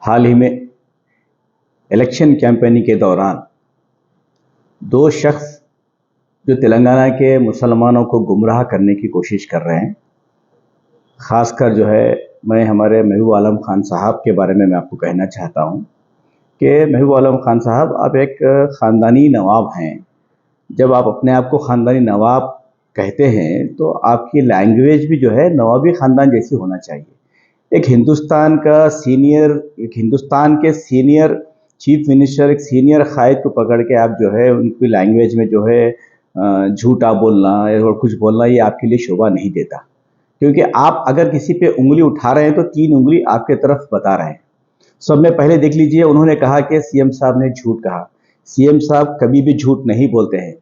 हाल ही में election campaigning के दौरान दो शख्स जो तेलंगाना के मुसलमानों को गुमराह करने की कोशिश कर रहे हैं, ख़ासकर मैं हमारे महबूब आलम खान साहब के बारे में मैं आपको कहना चाहता हूं कि महबूब आलम खान साहब, आप एक ख़ानदानी नवाब हैं। जब आप अपने आप को ख़ानदानी नवाब कहते हैं तो आपकी लैंग्वेज भी नवाबी ख़ानदान जैसी होना चाहिए। एक हिंदुस्तान के सीनियर चीफ मिनिस्टर, एक सीनियर कायद को पकड़ के आप उनकी लैंग्वेज में झूठा बोलना और कुछ बोलना, ये आपके लिए शोभा नहीं देता। क्योंकि आप अगर किसी पे उंगली उठा रहे हैं तो 3 उंगली आपके तरफ बता रहे हैं। सब में पहले देख लीजिए, उन्होंने कहा कि सीएम साहब ने झूठ कहा। सीएम साहब कभी भी झूठ नहीं बोलते हैं।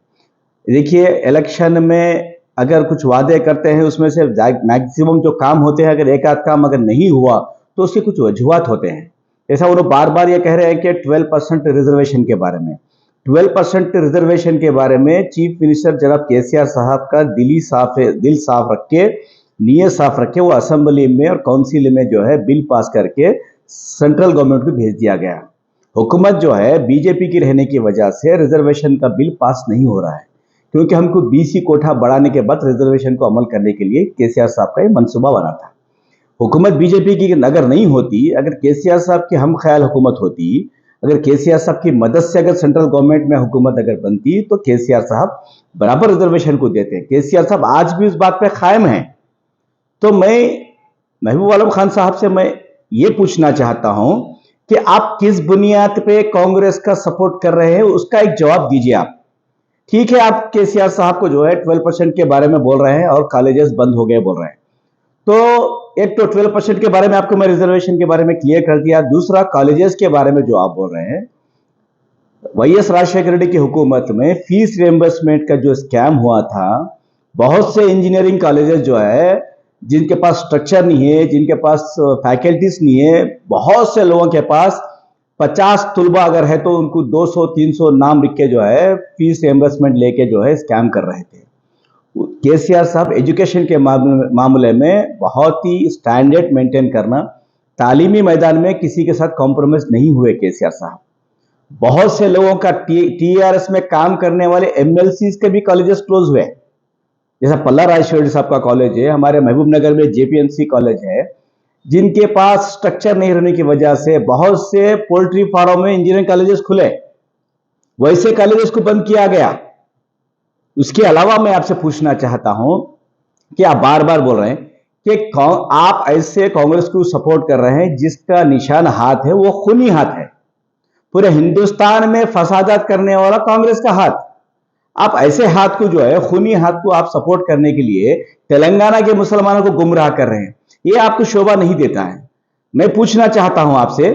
देखिए, इलेक्शन में अगर कुछ वादे करते हैं, उसमें से मैक्सिमम जो काम होते हैं, अगर एक आध काम अगर नहीं हुआ तो उसके कुछ वजूहात होते हैं। जैसा वो बार बार ये कह रहे हैं कि 12% रिजर्वेशन के बारे में 12% रिजर्वेशन के बारे में चीफ मिनिस्टर जनाब केसीआर साहब का दिल साफ रख के, नीयत साफ रख के वो असेंबली में और काउंसिल में बिल पास करके सेंट्रल गवर्नमेंट को भेज दिया गया। हुकूमत बीजेपी की रहने की वजह से रिजर्वेशन का बिल पास नहीं हो रहा है, क्योंकि हमको बीसी कोठा बढ़ाने के बाद रिजर्वेशन को अमल करने के लिए केसीआर साहब का ये मंसूबा बना था। हुकूमत बीजेपी की अगर नहीं होती, अगर केसीआर साहब की हम ख्याल हुकूमत होती, अगर केसीआर साहब की मदद से अगर सेंट्रल गवर्नमेंट में हुकूमत अगर बनती, तो केसीआर साहब बराबर रिजर्वेशन को देते। केसीआर साहब आज भी उस बात पे कायम हैं। तो मैं महबूब आलम खान साहब से मैं ये पूछना चाहता हूं कि आप किस बुनियाद पे कांग्रेस का सपोर्ट कर रहे हैं, उसका एक जवाब दीजिए आप। ठीक है, आप केसीआर साहब को 12% के बारे में बोल रहे हैं और कॉलेजेस बंद हो गए बोल रहे हैं। तो एक तो 12% के बारे में आपको मैं रिजर्वेशन के बारे में क्लियर कर दिया। दूसरा, कॉलेजेस के बारे में जो आप बोल रहे हैं, वाईएस राजशेखर रेड्डी की हुकूमत में फीस रिएम्बर्समेंट का जो स्कैम हुआ था, बहुत से इंजीनियरिंग कॉलेजेस जिनके पास स्ट्रक्चर नहीं है, जिनके पास फैकल्टीज नहीं है, बहुत से लोगों के पास 50 तुलबा अगर है तो उनको 200-300 नाम लिख के फीस रिएम्बर्समेंट लेके स्कैम कर रहे थे। केसीआर साहब एजुकेशन के मामले में बहुत ही स्टैंडर्ड मेंटेन करना, तालीमी मैदान में किसी के साथ कॉम्प्रोमाइज नहीं हुए केसीआर साहब। बहुत से लोगों का टीआरएस में काम करने वाले एमएलसीज के भी कॉलेजेस क्लोज हुए, जैसा पल्ला राजेश्वरी साहब का कॉलेज है, हमारे महबूब नगर में जेपीएमसी कॉलेज है, जिनके पास स्ट्रक्चर नहीं रहने की वजह से बहुत से पोल्ट्री फार्म में इंजीनियरिंग कॉलेजेस खुले, वैसे कॉलेजेस को बंद किया गया। उसके अलावा मैं आपसे पूछना चाहता हूं कि आप बार बार बोल रहे हैं कि आप ऐसे कांग्रेस को सपोर्ट कर रहे हैं जिसका निशान हाथ है, वो खूनी हाथ है। पूरे हिंदुस्तान में फसादात करने वाला कांग्रेस का हाथ। आप ऐसे हाथ को खूनी हाथ को आप सपोर्ट करने के लिए तेलंगाना के मुसलमानों को गुमराह कर रहे हैं, ये आपको शोभा नहीं देता है। मैं पूछना चाहता हूं आपसे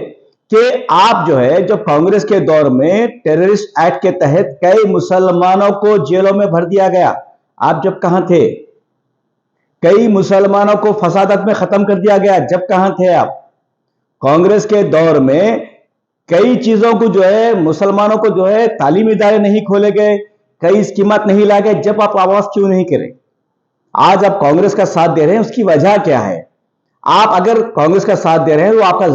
कि आप जब कांग्रेस के दौर में टेररिस्ट एक्ट के तहत कई मुसलमानों को जेलों में भर दिया गया, आप जब कहां थे? कई मुसलमानों को फसादत में खत्म कर दिया गया, जब कहां थे आप? कांग्रेस के दौर में कई चीजों को मुसलमानों को तालीमी इदारे नहीं खोले गए, कई स्कीमात नहीं ला गए, जब आप आवाज क्यों नहीं करें? आज आप कांग्रेस का साथ दे रहे हैं, उसकी वजह क्या है? आप अगर कांग्रेस का साथ दे रहे हैं वो आपका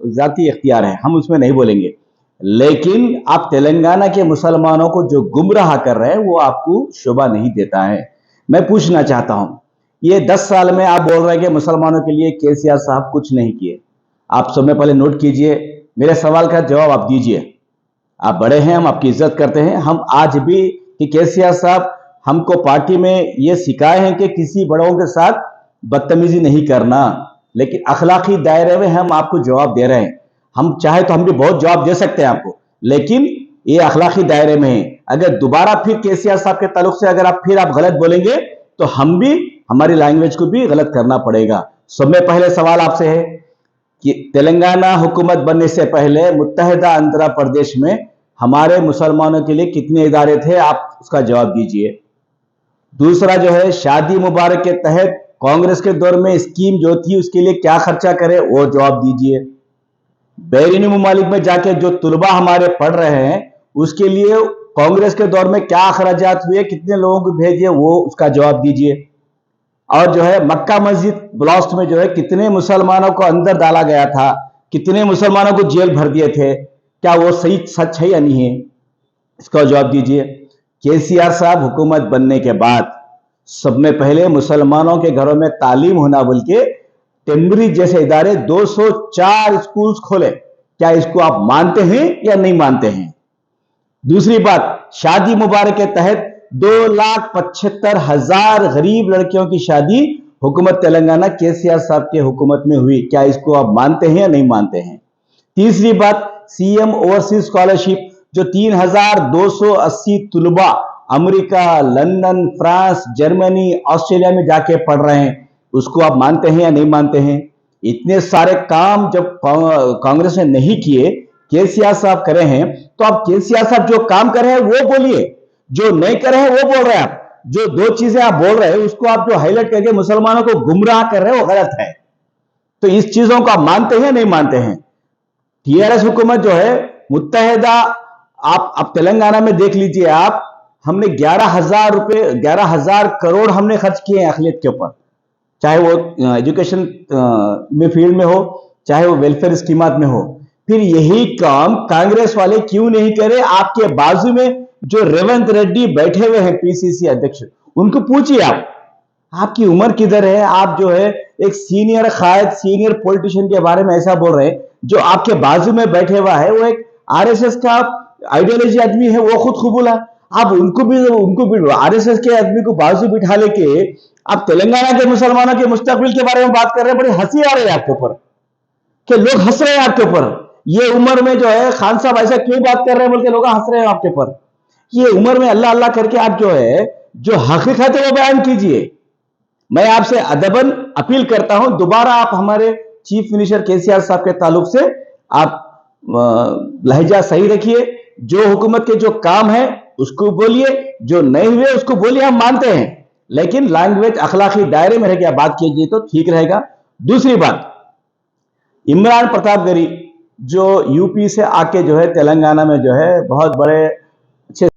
जाती इख्तियार है, हम उसमें नहीं बोलेंगे, लेकिन आप तेलंगाना के मुसलमानों को जो गुमराह कर रहे हैं वो आपको शोभा नहीं देता है। मैं पूछना चाहता हूं, ये 10 साल में आप बोल रहे हैं कि मुसलमानों के लिए केसीआर साहब कुछ नहीं किए। आप सब में पहले नोट कीजिए, मेरे सवाल का जवाब आप दीजिए। आप बड़े हैं, हम आपकी इज्जत करते हैं। हम आज भी कि केसीआर साहब हमको पार्टी में ये सिखाए हैं कि किसी बड़ों के साथ बदतमीजी नहीं करना, लेकिन अखलाकी दायरे में हम आपको जवाब दे रहे हैं। हम चाहे तो हम भी बहुत जवाब दे सकते हैं आपको, लेकिन ये अखलाकी दायरे में है। अगर दोबारा फिर केसीआर साहब के ताल्लुक से अगर आप गलत बोलेंगे तो हम भी हमारी लैंग्वेज को भी गलत करना पड़ेगा। सब में पहले सवाल आपसे है कि तेलंगाना हुकूमत बनने से पहले मुत्तहिदा आंध्र प्रदेश में हमारे मुसलमानों के लिए कितने इदारे थे, आप उसका जवाब दीजिए। दूसरा शादी मुबारक के तहत कांग्रेस के दौर में स्कीम जो थी उसके लिए क्या खर्चा करे, वो जवाब दीजिए। बैरूनी ममालिक में जाके जो तुलबा हमारे पढ़ रहे हैं उसके लिए कांग्रेस के दौर में क्या अखराजात हुए, कितने लोगों को भेजे, वो उसका जवाब दीजिए। और मक्का मस्जिद ब्लास्ट में कितने मुसलमानों को अंदर डाला गया था, कितने मुसलमानों को जेल भर दिए थे, क्या वो सही सच है या नहीं है? इसका जवाब दीजिए। केसीआर साहब हुकूमत बनने के बाद सब में पहले मुसलमानों के घरों में तालीम होना बोल के टेम्बरी जैसे इदारे 204 स्कूल्स खोले। क्या इसको आप मानते हैं या नहीं मानते हैं? दूसरी बात, शादी मुबारक के तहत 2,75,000 गरीब लड़कियों की शादी हुकूमत तेलंगाना केसीआर साहब के हुकूमत में हुई। क्या इसको आप मानते हैं या नहीं मानते हैं? तीसरी बात, सीएम ओवरसीज स्कॉलरशिप जो 3,280 तुलबा America, London, France, Germany, Australia में जाके पढ़ रहे हैं, उसको आप मानते हैं या नहीं मानते हैं? इतने सारे काम जब कांग्रेस ने नहीं किए, केसीआर साहब करे हैं, तो आप केसीआर साहब जो काम कर रहे हैं वो बोलिए, जो नहीं कर रहे हैं वो बोल रहे हैं। आप जो दो चीजें आप बोल रहे हैं उसको आप जो हाईलाइट करके मुसलमानों को गुमराह कर रहे हैं वो गलत है। तो इस चीजों को आप मानते हैं या नहीं मानते हैं? टीआरएस हुकूमत जो है मुत्तहिदा, आप तेलंगाना में देख लीजिए, आप हमने 11,000 करोड़ हमने खर्च किए हैं अखिलियत के ऊपर, चाहे वो एजुकेशन में फील्ड में हो, चाहे वो वेलफेयर स्कीमात में हो। फिर यही काम कांग्रेस वाले क्यों नहीं करे? आपके बाजू में जो रेवंत रेड्डी बैठे हुए हैं पीसीसी अध्यक्ष, उनको पूछिए आप, आपकी उम्र किधर है? आप जो है एक सीनियर कायद, सीनियर पॉलिटिशियन के बारे में ऐसा बोल रहे हैं। जो आपके बाजू में बैठे हुआ है वो एक आरएसएस का आइडियोलॉजी आदमी है, वो खुद कबूला। आप उनको भी आरएसएस के आदमी को बाजू बिठा लेके आप तेलंगाना के मुसलमानों के मुस्तकबिल के बारे में बात कर रहे हैं। बड़ी हंसी आ रही है आपके ऊपर, कि लोग हंस रहे हैं आपके ऊपर। ये उम्र में जो है खान साहब ऐसा क्यों बात कर रहे हैं बोल के लोग हंस रहे हैं आपके ऊपर। ये उम्र में अल्लाह अल्लाह करके आप जो है जो हकीकत है वो बयान कीजिए। मैं आपसे अदबन अपील करता हूं, दोबारा आप हमारे चीफ मिनिस्टर केसीआर साहब के ताल्लुक से आप लहजा सही रखिए। जो हुकूमत के जो काम है उसको बोलिए, जो नहीं हुए उसको बोलिए, हम मानते हैं, लेकिन लैंग्वेज अखलाकी दायरे में रह के बात कीजिए तो ठीक रहेगा। दूसरी बात, इमरान प्रतापगढ़ी जो यूपी से आके जो है तेलंगाना में जो है बहुत बड़े अच्छे